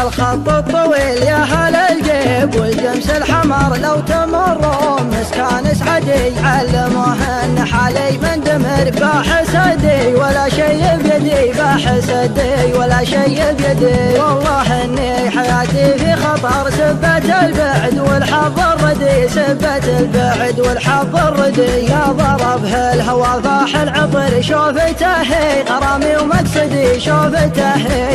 الخط الطويل يا هل الجيب والجمس الحمر لو تمروا مسكان سعدي علموه ان حالي من دمر بحسدي ولا شي بيدي بحسدي ولا شي بيدي والله اني حياتي في خطر سبت البعد والحظ الردي سبت البعد والحظ الردي يا ضربها الهوى فاح العطر شوفته غرامي ومقصدي شوفته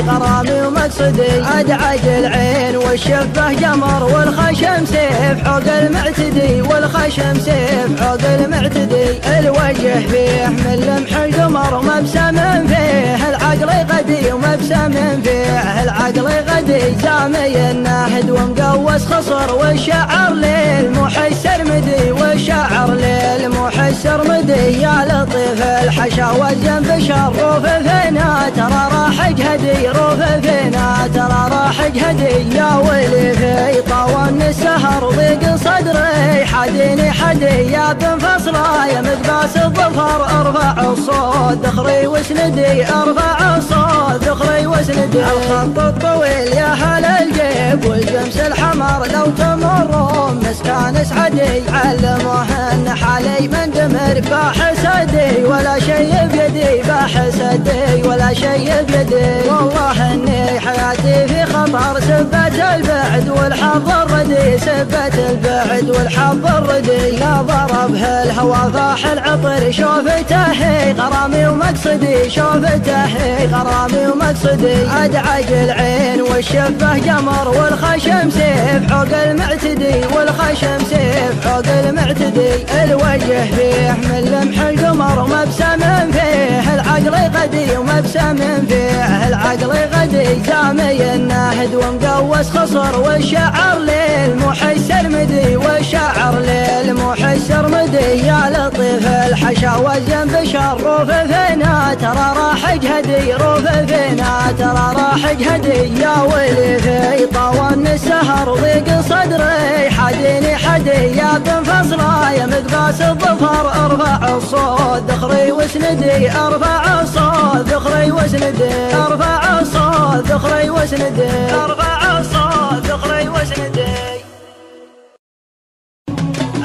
غرامي ومقصدي ادعج العين والشفه قمر والخشم سيف حوق المعتدي والخشم سيف حوق المعتدي الوجه فيه من لمح القمر مبسم فيه العقل غدي ومبسم فيه العقل غدي سامي الناهد ومقوس خصر والشعر للمحس سرمدي والشعر للمحس سرمدي يا لطيف الحشا والجنب شروف فينا ترى راح جهدي روف فينا ترى راح جهدي يا ويلي في طاون السهر ضيق صدري حديني حدي يا بن فصله يا مدباس الظفر ارفع الصوت دخري واسندي ارفع الصوت دخري واسندي الخط الطويل يا هل الجيب والجمس الحمر لو تمروا مسكان سعدي علموه ان حالي من دمر بحسدي ولا شي بيدي بحسدي ولا شي بيدي والله اني حياتي في خطر سبت البعد والحظ الردي سبت البعد والحظ الردي يا ضربها الهوى فاح العطر شوفته غرامي ومقصدي شوفته غرامي ومقصدي ادعج العين والشفه قمر والخشم سيف حوق المعتدي والخشم سيف حوق المعتدي الوجه فيه من لمح القمر مبسم فيه العقل غدي ومبسم فيه العقل غدي سامي الناهد ومقوس خصر والشعر للمحس سرمدي والشعر للمحس سرمدي يا لطيف الحشا والجنب شروف فينا ترى راح جهدي روف فينا ترى راح جهدي يا ويلي في طاون السهر ضيق صدري حديني حدي يا بن فصله يا مقباس الظفر ارفع الصوت دخري واسندي ارفع الصوت دخري واسندي ارفع الصوت دخري واسندي ارفع الصوت دخري واسندي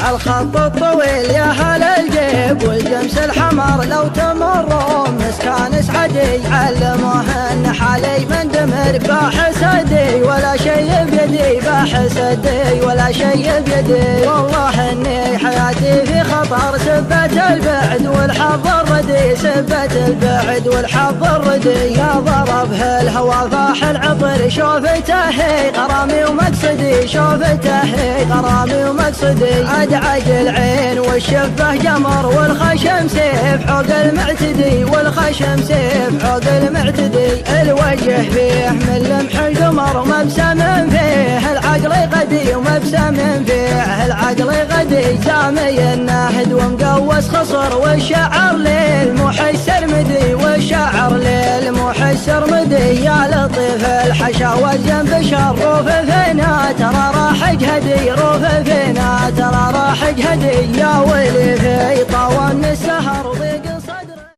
الخط الطويل يا هل الجيب والجمس الحمر لو تمروا مسكان سعدي علموه ان حالي من دمر بحسدي ولا شي بيدي بحسدي ولا شي بيدي والله اني حياتي في خطر سبت البعد والحظ الردي سبت البعد والحظ الردي يا ضربها الهوى فاح العطر شوفته غرامي ومقصدي شوفته غرامي ومقصدي ادعج العين والشفه قمر والخشم سيف حوق المعتدي والخشم سيف حوق المعتدي الوجه فيه من لمح القمر مبسم فيه العقل غدي ومبسم فيه العقل غدي سامي الناهد ومقوس خصر والشعر للمحس سرمدي والشعر للمحس سرمدي يا لطيف الحشا والجنب شروف فينا ترى راح جهدي روف فينا ترى راح جهدي يا ويلي في طاون السهر ضيق